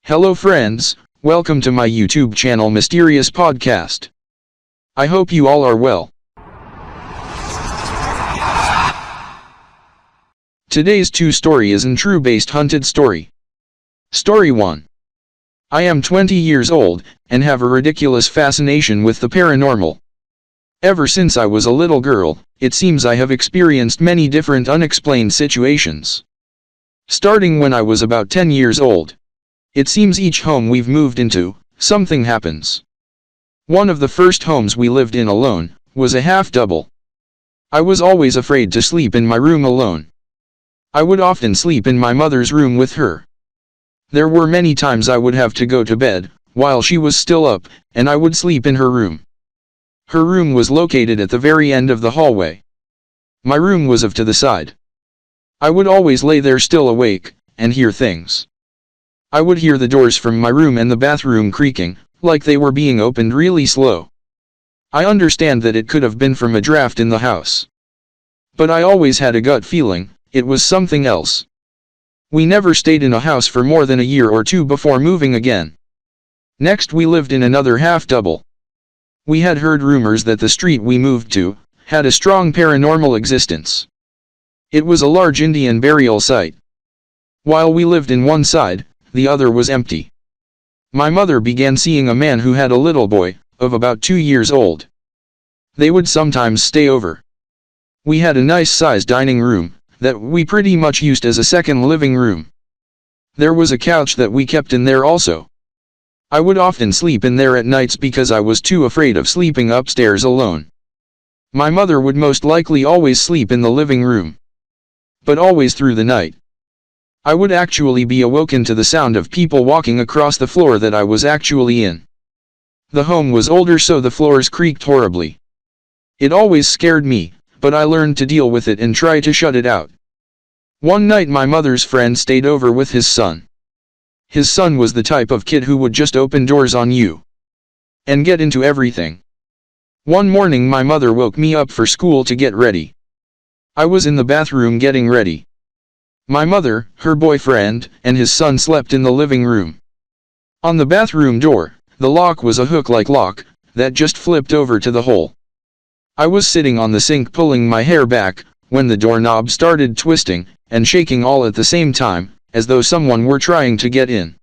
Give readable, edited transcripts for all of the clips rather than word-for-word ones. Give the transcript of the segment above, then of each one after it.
Hello friends, welcome to my YouTube channel Mysterious Podcast. I hope you all are well. Today's true story is an true based hunted story. Story 1. I am 20 years old, and have a ridiculous fascination with the paranormal. Ever since I was a little girl, it seems I have experienced many different unexplained situations. Starting when I was about 10 years old. It seems each home we've moved into, something happens. One of the first homes we lived in alone, was a half-double. I was always afraid to sleep in my room alone. I would often sleep in my mother's room with her. There were many times I would have to go to bed, while she was still up, and I would sleep in her room. Her room was located at the very end of the hallway. My room was off to the side. I would always lay there still awake, and hear things. I would hear the doors from my room and the bathroom creaking, like they were being opened really slow. I understand that it could have been from a draft in the house. But I always had a gut feeling, it was something else. We never stayed in a house for more than a year or two before moving again. Next we lived in another half-double. We had heard rumors that the street we moved to had a strong paranormal existence. It was a large Indian burial site. While we lived in one side, the other was empty. My mother began seeing a man who had a little boy, of about 2 years old. They would sometimes stay over. We had a nice-sized dining room, that we pretty much used as a second living room. There was a couch that we kept in there also. I would often sleep in there at nights because I was too afraid of sleeping upstairs alone. My mother would most likely always sleep in the living room. But always through the night. I would actually be awoken to the sound of people walking across the floor that I was actually in. The home was older, so the floors creaked horribly. It always scared me, but I learned to deal with it and try to shut it out. One night my mother's friend stayed over with his son. His son was the type of kid who would just open doors on you and get into everything. One morning my mother woke me up for school to get ready. I was in the bathroom getting ready. My mother, her boyfriend, and his son slept in the living room. On the bathroom door, the lock was a hook-like lock, that just flipped over to the hole. I was sitting on the sink pulling my hair back, when the doorknob started twisting, and shaking all at the same time, as though someone were trying to get in.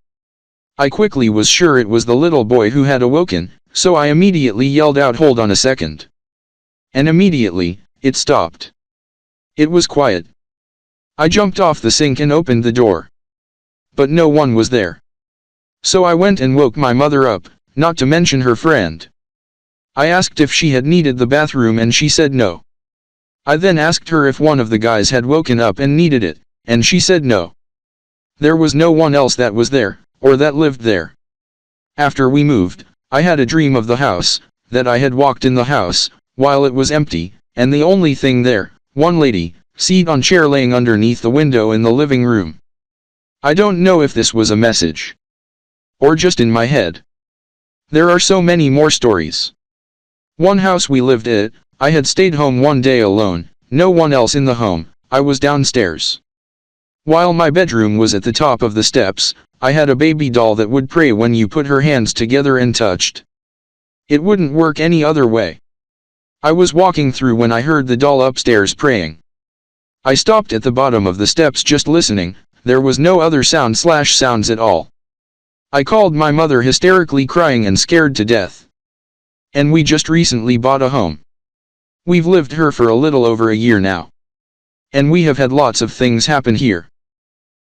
I quickly was sure it was the little boy who had awoken, so I immediately yelled out, "Hold on a second." And immediately, it stopped. It was quiet. I jumped off the sink and opened the door. But no one was there. So I went and woke my mother up, not to mention her friend. I asked if she had needed the bathroom and she said no. I then asked her if one of the guys had woken up and needed it, and she said no. There was no one else that was there, or that lived there. After we moved, I had a dream of the house, that I had walked in the house, while it was empty, and the only thing there, one lady, seat on chair laying underneath the window in the living room. I don't know if this was a message, or just in my head. There are so many more stories. One house we lived at, I had stayed home one day alone, no one else in the home, I was downstairs. While my bedroom was at the top of the steps, I had a baby doll that would pray when you put her hands together and touched. It wouldn't work any other way. I was walking through when I heard the doll upstairs praying. I stopped at the bottom of the steps just listening, there was no other sounds at all. I called my mother hysterically crying and scared to death. And we just recently bought a home. We've lived here for a little over a year now. And we have had lots of things happen here.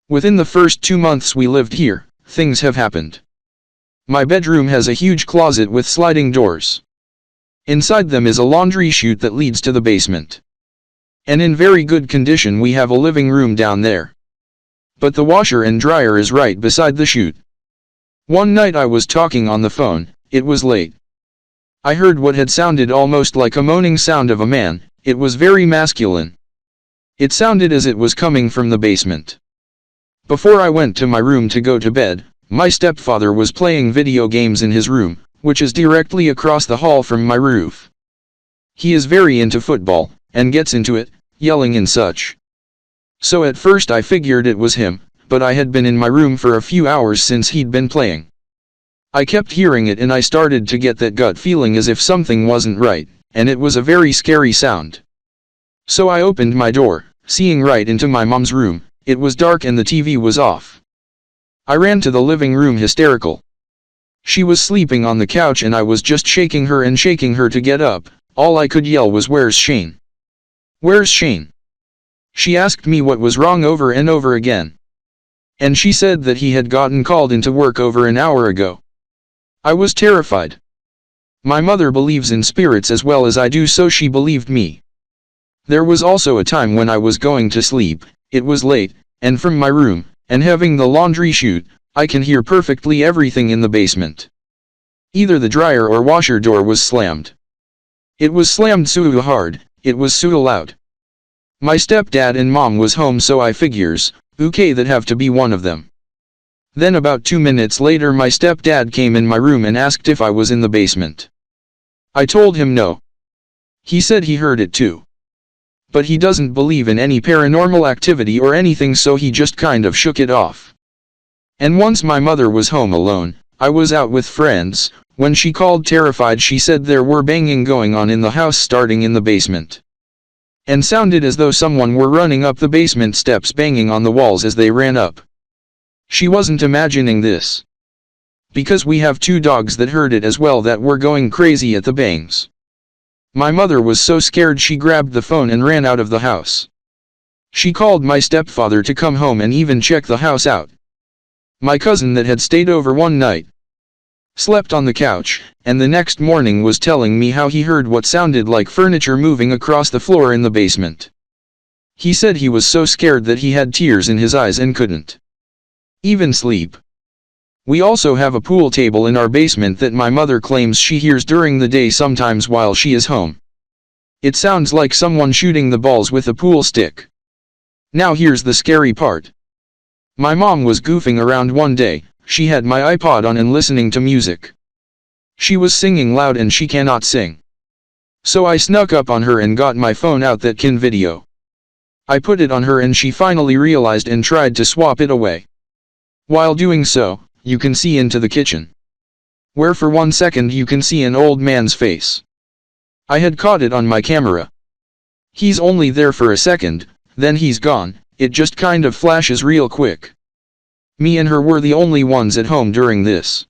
Within the first 2 months we lived here, things have happened. My bedroom has a huge closet with sliding doors. Inside them is a laundry chute that leads to the basement. And in very good condition we have a living room down there. But the washer and dryer is right beside the chute. One night I was talking on the phone, it was late. I heard what had sounded almost like a moaning sound of a man, it was very masculine. It sounded as it was coming from the basement. Before I went to my room to go to bed, my stepfather was playing video games in his room, which is directly across the hall from my roof. He is very into football, and gets into it, yelling and such. So at first I figured it was him, but I had been in my room for a few hours since he'd been playing. I kept hearing it and I started to get that gut feeling as if something wasn't right, and it was a very scary sound. So I opened my door, seeing right into my mom's room. It was dark and the TV was off. I ran to the living room hysterical. She was sleeping on the couch and I was just shaking her to get up. All I could yell was, "Where's Shane? Where's Shane?" She asked me what was wrong over and over again. And she said that he had gotten called into work over an hour ago. I was terrified. My mother believes in spirits as well as I do, so she believed me. There was also a time when I was going to sleep. It was late, and from my room, and having the laundry chute, I can hear perfectly everything in the basement. Either the dryer or washer door was slammed. It was slammed so hard, it was so loud. My stepdad and mom was home, so I figures, okay, that have to be one of them. Then about 2 minutes later my stepdad came in my room and asked if I was in the basement. I told him no. He said he heard it too. But he doesn't believe in any paranormal activity or anything, so he just kind of shook it off. And once my mother was home alone, I was out with friends. When she called terrified, she said there were banging going on in the house, starting in the basement. And sounded as though someone were running up the basement steps, banging on the walls as they ran up. She wasn't imagining this. Because we have 2 dogs that heard it as well, that were going crazy at the bangs. My mother was so scared she grabbed the phone and ran out of the house. She called my stepfather to come home and even check the house out. My cousin that had stayed over one night slept on the couch, and the next morning was telling me how he heard what sounded like furniture moving across the floor in the basement. He said he was so scared that he had tears in his eyes and couldn't even sleep. We also have a pool table in our basement that my mother claims she hears during the day sometimes while she is home. It sounds like someone shooting the balls with a pool stick. Now here's the scary part. My mom was goofing around one day. She had my iPod on and listening to music. She was singing loud and she cannot sing. So I snuck up on her and got my phone out that can video. I put it on her and she finally realized and tried to swap it away. While doing so, you can see into the kitchen, where for 1 second you can see an old man's face. I had caught it on my camera. He's only there for a second, then he's gone. It just kind of flashes real quick. Me and her were the only ones at home during this.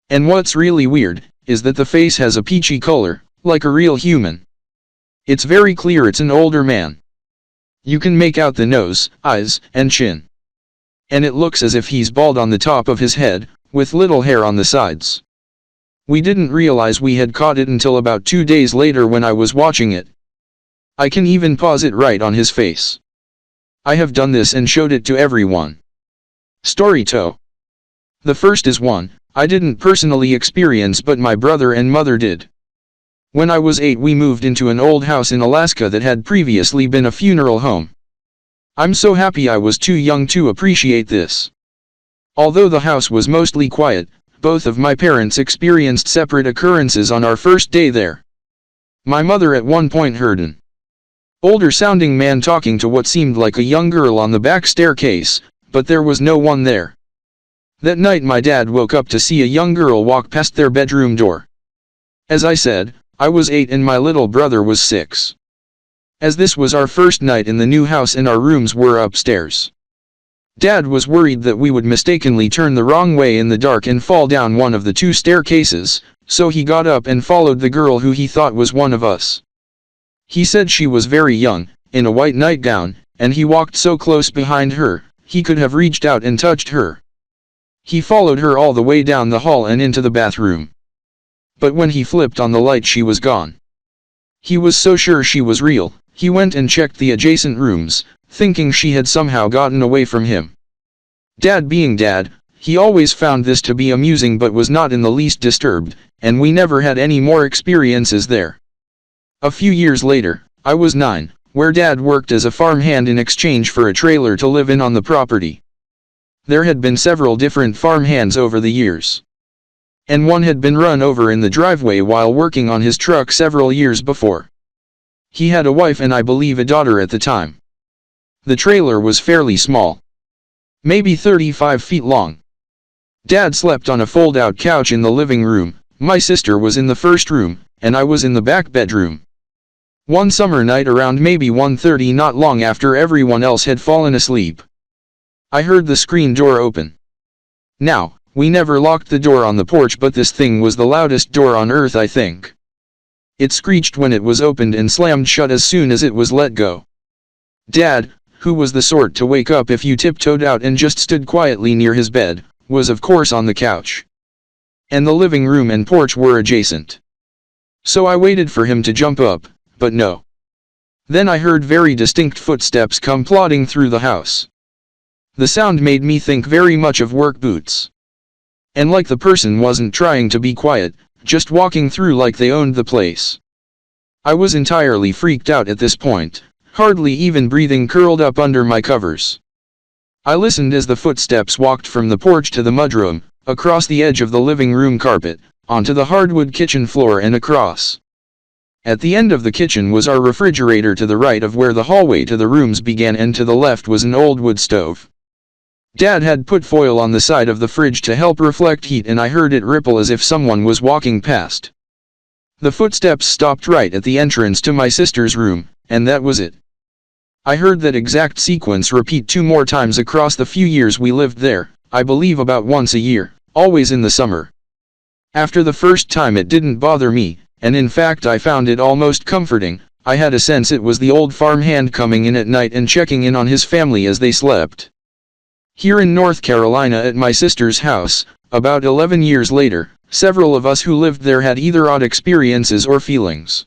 And what's really weird, is that the face has a peachy color, like a real human. It's very clear it's an older man. You can make out the nose, eyes, and chin. And it looks as if he's bald on the top of his head, with little hair on the sides. We didn't realize we had caught it until about 2 days later when I was watching it. I can even pause it right on his face. I have done this and showed it to everyone. Story 2. The first is one I didn't personally experience, but my brother and mother did. When I was 8, we moved into an old house in Alaska that had previously been a funeral home. I'm so happy I was too young to appreciate this. Although the house was mostly quiet, both of my parents experienced separate occurrences on our first day there. My mother at one point heard an older sounding man talking to what seemed like a young girl on the back staircase, but there was no one there. That night my dad woke up to see a young girl walk past their bedroom door. As I said, I was 8 and my little brother was 6. As this was our first night in the new house and our rooms were upstairs. Dad was worried that we would mistakenly turn the wrong way in the dark and fall down one of the 2 staircases, so he got up and followed the girl who he thought was one of us. He said she was very young, in a white nightgown, and he walked so close behind her, he could have reached out and touched her. He followed her all the way down the hall and into the bathroom. But when he flipped on the light, she was gone. He was so sure she was real, he went and checked the adjacent rooms, thinking she had somehow gotten away from him. Dad being dad, he always found this to be amusing but was not in the least disturbed, and we never had any more experiences there. A few years later, I was 9, where Dad worked as a farmhand in exchange for a trailer to live in on the property. There had been several different farmhands over the years. And one had been run over in the driveway while working on his truck several years before. He had a wife and I believe a daughter at the time. The trailer was fairly small. maybe 35 feet long. Dad slept on a fold-out couch in the living room, my sister was in the first room, and I was in the back bedroom. One summer night around maybe 1:30, not long after everyone else had fallen asleep, I heard the screen door open. Now, we never locked the door on the porch, but this thing was the loudest door on earth, I think. It screeched when it was opened and slammed shut as soon as it was let go. Dad, who was the sort to wake up if you tiptoed out and just stood quietly near his bed, was of course on the couch. And the living room and porch were adjacent. So I waited for him to jump up, but no. Then I heard very distinct footsteps come plodding through the house. The sound made me think very much of work boots. And like the person wasn't trying to be quiet, just walking through like they owned the place. I was entirely freaked out at this point, hardly even breathing, curled up under my covers. I listened as the footsteps walked from the porch to the mudroom, across the edge of the living room carpet, onto the hardwood kitchen floor and across. At the end of the kitchen was our refrigerator, to the right of where the hallway to the rooms began, and to the left was an old wood stove. Dad had put foil on the side of the fridge to help reflect heat, and I heard it ripple as if someone was walking past. The footsteps stopped right at the entrance to my sister's room, and that was it. I heard that exact sequence repeat 2 more times across the few years we lived there, I believe about once a year, always in the summer. After the first time it didn't bother me, and in fact I found it almost comforting. I had a sense it was the old farmhand coming in at night and checking in on his family as they slept. Here in North Carolina at my sister's house, about 11 years later, several of us who lived there had either odd experiences or feelings.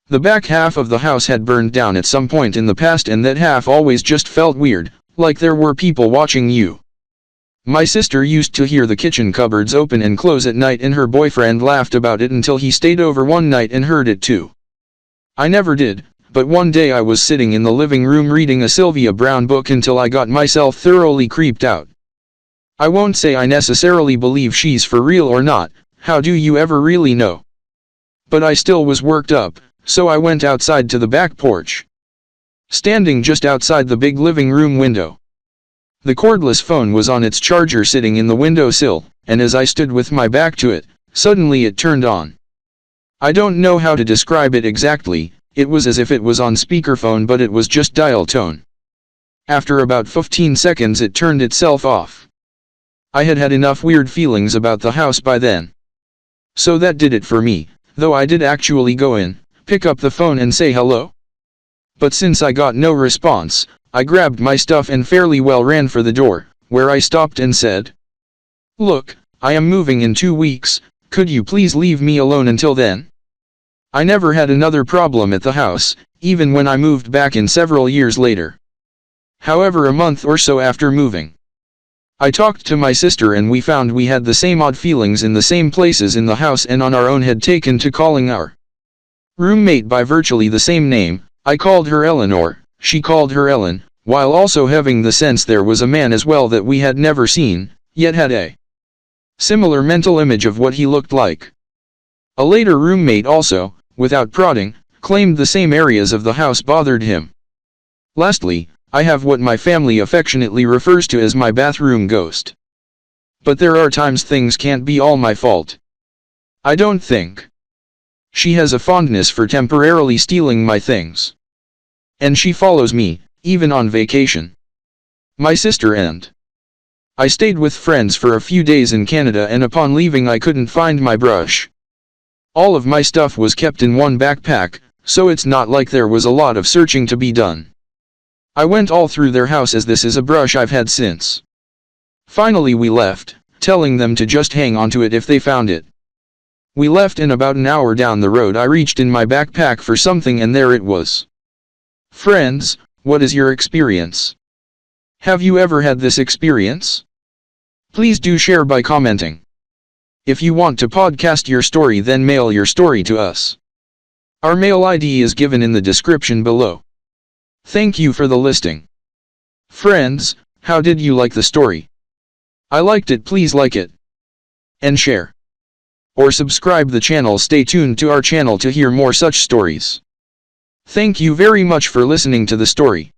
The back half of the house had burned down at some point in the past, and that half always just felt weird, like there were people watching you. My sister used to hear the kitchen cupboards open and close at night, and her boyfriend laughed about it until he stayed over one night and heard it too. I never did, but one day I was sitting in the living room reading a Sylvia Browne book until I got myself thoroughly creeped out. I won't say I necessarily believe she's for real or not, how do you ever really know? But I still was worked up, so I went outside to the back porch. Standing just outside the big living room window, the cordless phone was on its charger sitting in the windowsill, and as I stood with my back to it, suddenly it turned on. I don't know how to describe it exactly. It was as if it was on speakerphone, but it was just dial tone. After about 15 seconds it turned itself off. I had had enough weird feelings about the house by then. So that did it for me, though I did actually go in, pick up the phone and say hello. But since I got no response, I grabbed my stuff and fairly well ran for the door, where I stopped and said, "Look, I am moving in 2 weeks, could you please leave me alone until then?" I never had another problem at the house, even when I moved back in several years later. However, a month or so after moving, I talked to my sister and we found we had the same odd feelings in the same places in the house, and on our own had taken to calling our roommate by virtually the same name. I called her Eleanor, she called her Ellen, while also having the sense there was a man as well that we had never seen, yet had a similar mental image of what he looked like. A later roommate also, without prodding, claimed the same areas of the house bothered him. Lastly, I have what my family affectionately refers to as my bathroom ghost. But there are times things can't be all my fault. I don't think. She has a fondness for temporarily stealing my things. And she follows me, even on vacation. My sister and I stayed with friends for a few days in Canada, and upon leaving I couldn't find my brush. All of my stuff was kept in one backpack, so it's not like there was a lot of searching to be done. I went all through their house, as this is a brush I've had since. Finally we left, telling them to just hang on to it if they found it. We left, and about an hour down the road I reached in my backpack for something, and there it was. Friends, what is your experience? Have you ever had this experience? Please do share by commenting. If you want to podcast your story, then mail your story to us. Our mail ID is given in the description below. Thank you for the listing. Friends, how did you like the story? I liked it. Please like it and share. Or subscribe the channel. Stay tuned to our channel to hear more such stories. Thank you very much for listening to the story.